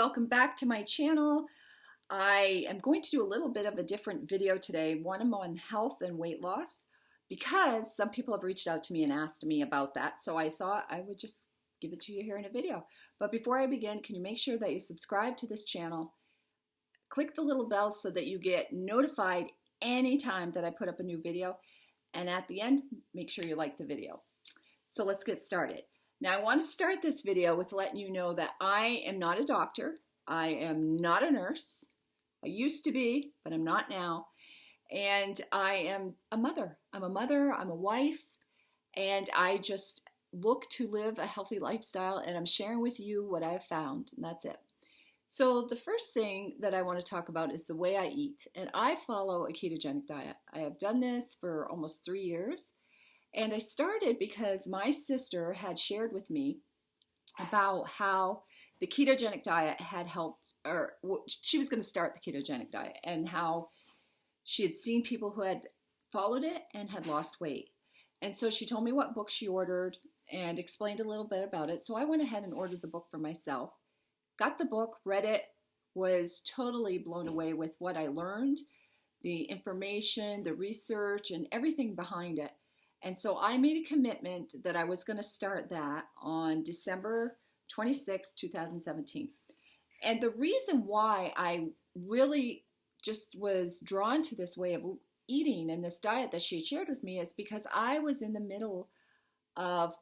welcome back to my channel. I am going to do a little bit of a different video today, one on health and weight loss, because some people have reached out to me and asked me about that, so I thought I would just give it to you here in a video. But before I begin, can you make sure that you subscribe to this channel, click the little bell so that you get notified anytime that I put up a new video, and at the end, make sure you like the video. So let's get started. Now, I want to start this video with letting you know that I am not a doctor. I am not a nurse. I used to be, but I'm not now. And I am a mother. I'm a wife, and I just look to live a healthy lifestyle, and I'm sharing with you what I've found, and that's it. So the first thing that I want to talk about is the way I eat, and I follow a ketogenic diet. I have done this for almost 3 years. And I started because my sister had shared with me about how the ketogenic diet had helped, or she was going to start the ketogenic diet, and how she had seen people who had followed it and had lost weight. And so she told me what book she ordered and explained a little bit about it. So I went ahead and ordered the book for myself, got the book, read it, was totally blown away with what I learned, the information, the research, and everything behind it. And so I made a commitment that I was going to start that on December 26, 2017. And the reason why I really just was drawn to this way of eating and this diet that she had shared with me is because I was in the middle of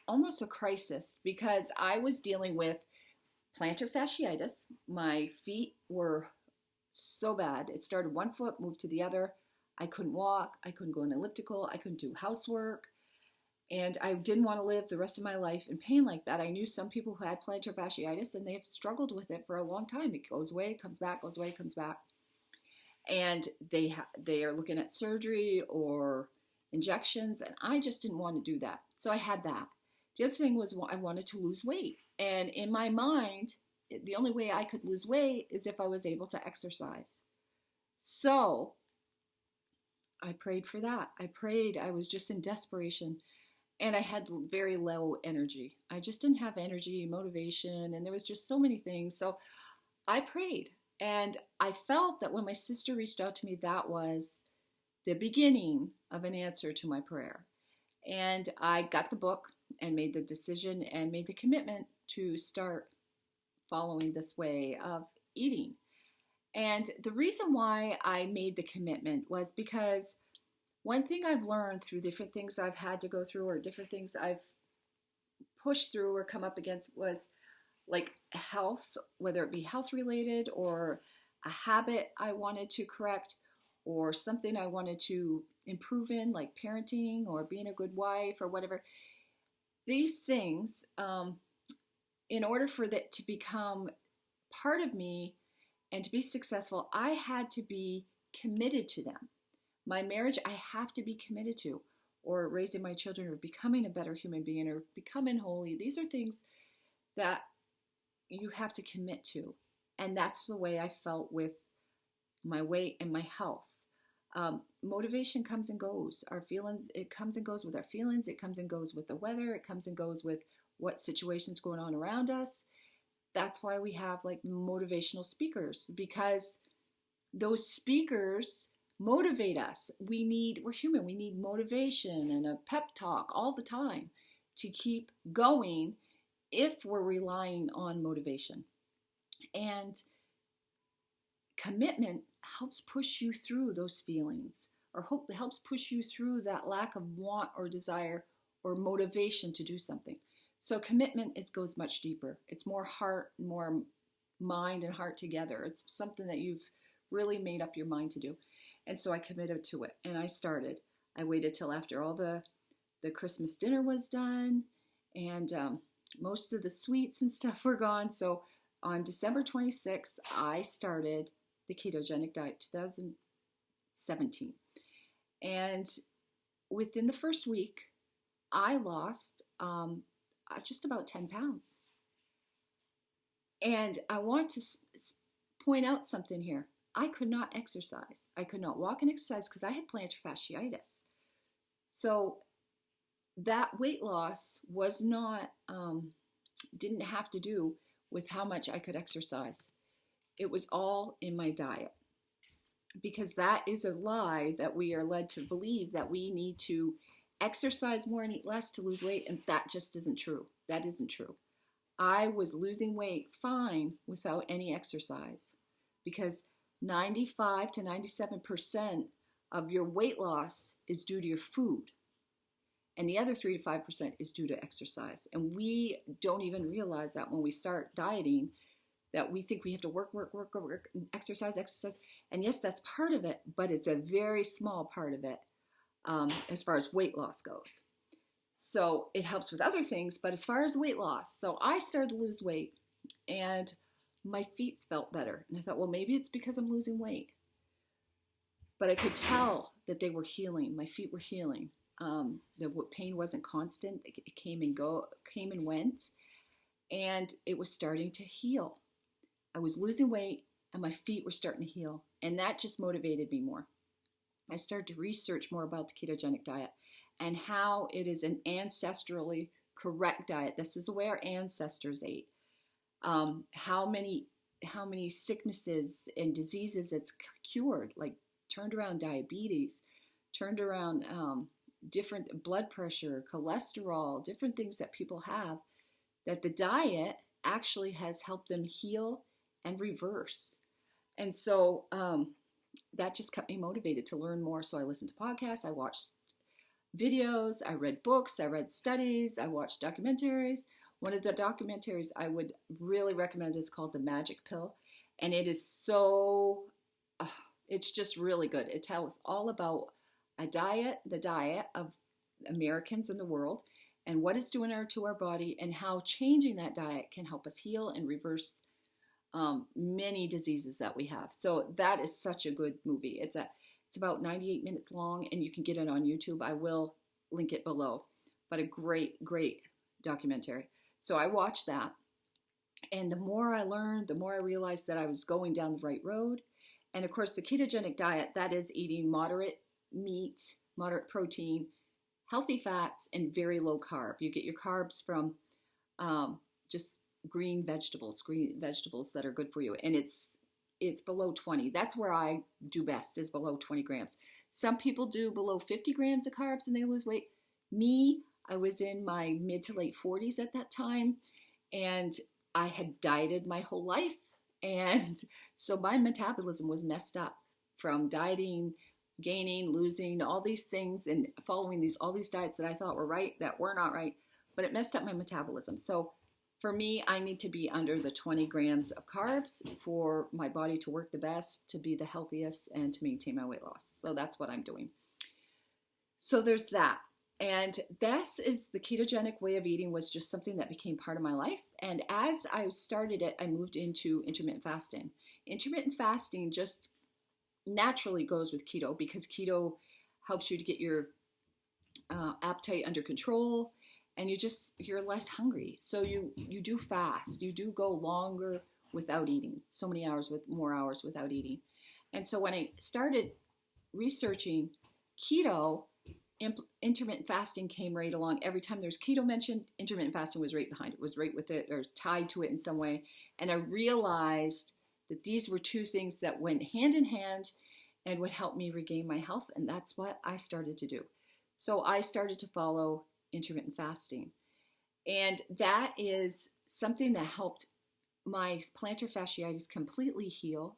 almost a crisis, because I was dealing with plantar fasciitis. My feet were so bad. It started one foot, moved to the other. I couldn't walk, I couldn't go on the elliptical, I couldn't do housework, and I didn't want to live the rest of my life in pain like that. I knew some people who had plantar fasciitis, and they've struggled with it for a long time. It goes away, comes back, goes away, comes back. And they are looking at surgery or injections, and I just didn't want to do that. So I had that. The other thing was I wanted to lose weight. And in my mind, the only way I could lose weight is if I was able to exercise. So I prayed for that. I was just in desperation, and I had very low energy. I just didn't have energy, motivation, and there was just so many things. So I prayed, and I felt that when my sister reached out to me, that was the beginning of an answer to my prayer. And I got the book and made the decision and made the commitment to start following this way of eating. And the reason why I made the commitment was because one thing I've learned through different things I've had to go through, or different things I've pushed through or come up against, was like health, whether it be health related or a habit I wanted to correct, or something I wanted to improve in, like parenting or being a good wife or whatever. These things, in order for that to become part of me and to be successful, I had to be committed to them. My marriage, I have to be committed to, or raising my children, or becoming a better human being, or becoming holy. These are things that you have to commit to. And that's the way I felt with my weight and my health. Motivation comes and goes. Our feelings, it comes and goes with our feelings. It comes and goes with the weather. It comes and goes with what situation's going on around us. That's why we have like motivational speakers, because those speakers motivate us. We're human. We need motivation and a pep talk all the time to keep going if we're relying on motivation. And commitment helps push you through those feelings, or helps push you through that lack of want or desire or motivation to do something. So commitment, it goes much deeper. It's more heart, more mind and heart together. It's something that you've really made up your mind to do. And so I committed to it, and I started. I waited till after all the Christmas dinner was done, and most of the sweets and stuff were gone. So on December 26th, I started the ketogenic diet, 2017. And within the first week, I lost just about 10 pounds. And I want to point out something here. I could not exercise. I could not walk and exercise because I had plantar fasciitis. So that weight loss was not, didn't have to do with how much I could exercise. It was all in my diet, because that is a lie that we are led to believe, that we need to exercise more and eat less to lose weight, and that just isn't true. That isn't true. I was losing weight fine without any exercise, because 95 to 97% of your weight loss is due to your food, and the other 3 to 5% is due to exercise. And we don't even realize that when we start dieting, that we think we have to work, exercise. And yes, that's part of it, but it's a very small part of it as far as weight loss goes. So it helps with other things, but as far as weight loss, so I started to lose weight and my feet felt better. And I thought, well, maybe it's because I'm losing weight. But I could tell that they were healing. My feet were healing. The pain wasn't constant. It came and went, and it was starting to heal. I was losing weight and my feet were starting to heal, and that just motivated me more. I started to research more about the ketogenic diet and how it is an ancestrally correct diet. This is the way our ancestors ate. How many sicknesses and diseases it's cured, like turned around diabetes, turned around different blood pressure, cholesterol, different things that people have, that the diet actually has helped them heal and reverse. And so that just kept me motivated to learn more. So I listened to podcasts, I watched videos, I read books, I read studies, I watched documentaries. One of the documentaries I would really recommend is called The Magic Pill. And it is it's just really good. It tells all about the diet of Americans in the world, and what it's doing to our body, and how changing that diet can help us heal and reverse many diseases that we have. So that is such a good movie. It's about 98 minutes long, and you can get it on YouTube. I will link it below. But a great documentary. So I watched that, and the more I learned, the more I realized that I was going down the right road. And of course, the ketogenic diet, that is eating moderate meat, moderate protein, healthy fats, and very low carb. You get your carbs from just green vegetables that are good for you. And it's below 20. That's where I do best, is below 20 grams. Some people do below 50 grams of carbs and they lose weight. Me, I was in my mid to late 40s at that time, and I had dieted my whole life. And so my metabolism was messed up from dieting, gaining, losing, all these things, and following all these diets that I thought were right, that were not right, but it messed up my metabolism. So for me, I need to be under the 20 grams of carbs for my body to work the best, to be the healthiest, and to maintain my weight loss. So that's what I'm doing. So there's that. And this is the ketogenic way of eating, was just something that became part of my life. And as I started it, I moved into intermittent fasting. Intermittent fasting just naturally goes with keto, because keto helps you to get your appetite under control, and you're less hungry. So you do fast. You do go longer without eating, so many hours, with more hours without eating. And so when I started researching keto, intermittent fasting came right along. Every time there's keto mentioned, intermittent fasting was right behind it, was right with it, or tied to it in some way. And I realized that these were two things that went hand in hand and would help me regain my health. And that's what I started to do. So I started to follow intermittent fasting. And that is something that helped my plantar fasciitis completely heal.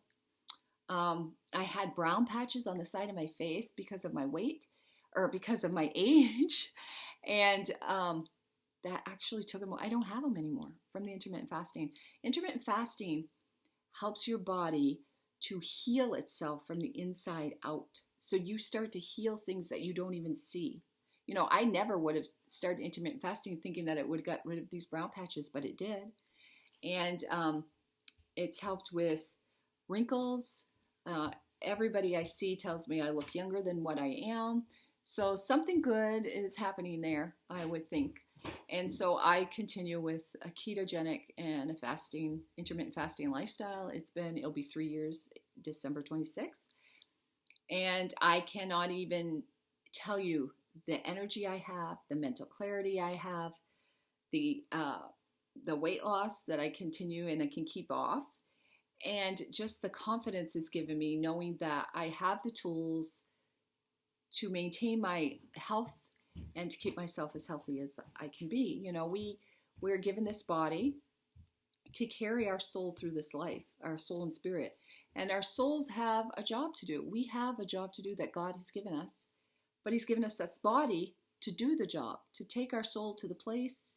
I had brown patches on the side of my face because of my weight, or because of my age. And that actually took them. I don't have them anymore from the intermittent fasting. Intermittent fasting helps your body to heal itself from the inside out. So you start to heal things that you don't even see. You know, I never would have started intermittent fasting thinking that it would have got rid of these brown patches, but it did. And it's helped with wrinkles. Everybody I see tells me I look younger than what I am. So something good is happening there, I would think. And so I continue with a ketogenic and a intermittent fasting lifestyle. It'll be 3 years, December 26th. And I cannot even tell you the energy I have, the mental clarity I have, the the weight loss that I continue and I can keep off. And just the confidence it's given me knowing that I have the tools to maintain my health and to keep myself as healthy as I can be. You know, we're given this body to carry our soul through this life, our soul and spirit. And our souls have a job to do. We have a job to do that God has given us. But he's given us this body to do the job, to take our soul to the place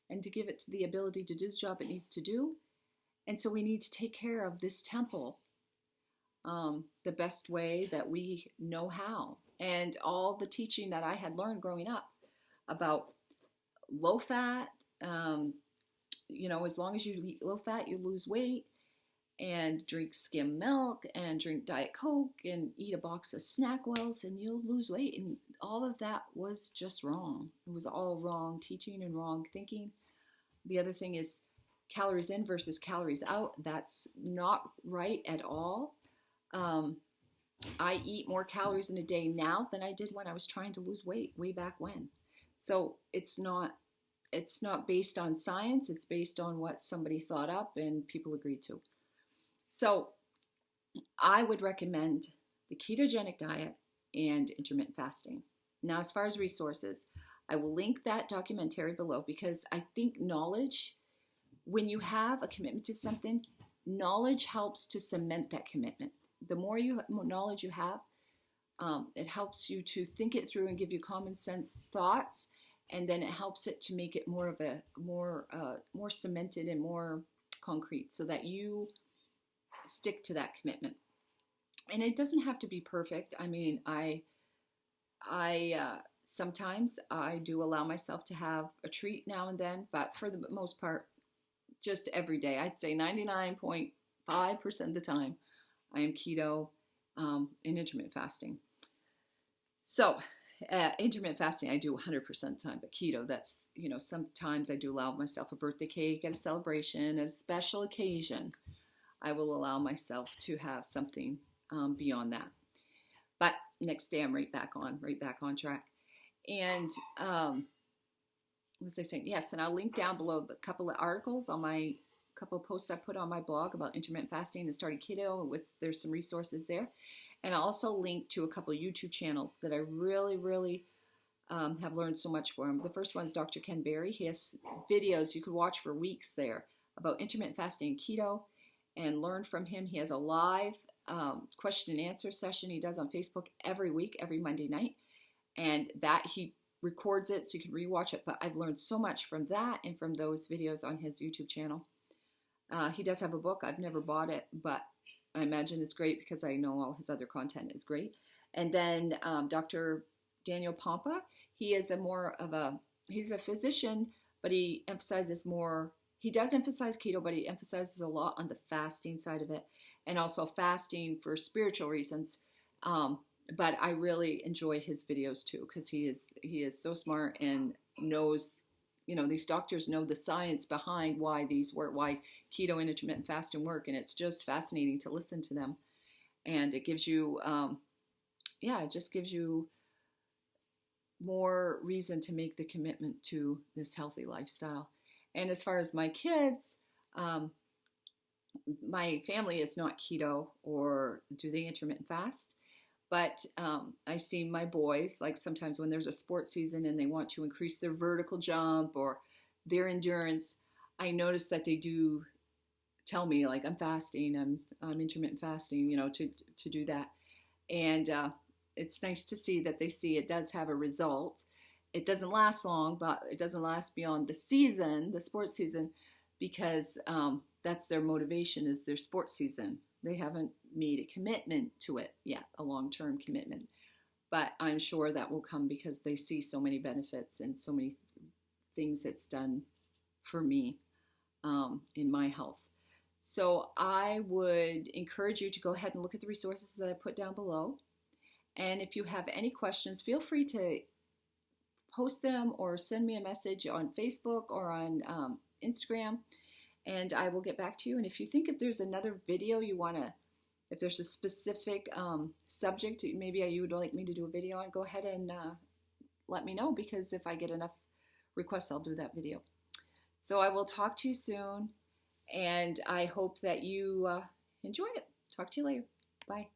and to give it the ability to do the job it needs to do. And so we need to take care of this temple the best way that we know how. And all the teaching that I had learned growing up about low fat, you know, as long as you eat low fat, you lose weight, and drink skim milk and drink Diet Coke and eat a box of SnackWells and you'll lose weight. And all of that was just wrong. It was all wrong teaching and wrong thinking. The other thing is calories in versus calories out. That's not right at all. I eat more calories in a day now than I did when I was trying to lose weight way back when. So it's not based on science. It's based on what somebody thought up and people agreed to. So I would recommend the ketogenic diet and intermittent fasting. Now, as far as resources, I will link that documentary below because I think knowledge, when you have a commitment to something, knowledge helps to cement that commitment. The more knowledge you have, it helps you to think it through and give you common sense thoughts, and then it helps it to make it more of a more cemented and more concrete, so that you stick to that commitment. And it doesn't have to be perfect. I mean, I sometimes I do allow myself to have a treat now and then, but for the most part, just every day. I'd say 99.5% of the time, I am keto and intermittent fasting. So intermittent fasting, I do 100% of the time, but keto, that's, you know, sometimes I do allow myself a birthday cake at a celebration, at a special occasion. I will allow myself to have something beyond that. But next day I'm right back on track. And what was I saying? Yes, and I'll link down below a couple of articles on my couple of posts I put on my blog about intermittent fasting and starting keto. There's some resources there. And I'll also link to a couple of YouTube channels that I really have learned so much from. The first one is Dr. Ken Berry. He has videos you could watch for weeks there about intermittent fasting and keto and learn from him. He has a live question and answer session he does on Facebook every week, every Monday night. And that he records it so you can rewatch it. But I've learned so much from that and from those videos on his YouTube channel. He does have a book. I've never bought it, but I imagine it's great because I know all his other content is great. And then Dr. Daniel Pompa, he's a physician, but he emphasizes more. He does emphasize keto, but he emphasizes a lot on the fasting side of it, and also fasting for spiritual reasons. But I really enjoy his videos too, because he is so smart and knows, you know, these doctors know the science behind why these work, why keto and intermittent fasting work, and it's just fascinating to listen to them. And it gives you, it just gives you more reason to make the commitment to this healthy lifestyle. And as far as my kids, my family is not keto or do the intermittent fast. But I see my boys, like sometimes when there's a sports season and they want to increase their vertical jump or their endurance, I notice that they do tell me, like, I'm fasting, I'm intermittent fasting, you know, to do that. And it's nice to see that they see it does have a result. It doesn't last long, but it doesn't last beyond the season, the sports season, because that's their motivation, is their sports season. They haven't made a commitment to it yet, a long-term commitment. But I'm sure that will come because they see so many benefits and so many things it's done for me in my health. So I would encourage you to go ahead and look at the resources that I put down below. And if you have any questions, feel free to post them or send me a message on Facebook or on Instagram. And I will get back to you. And if you think if there's another video you want to, if there's a specific subject maybe you would like me to do a video on, go ahead and let me know, because if I get enough requests, I'll do that video. So I will talk to you soon, and I hope that you enjoy it. Talk to you later. Bye.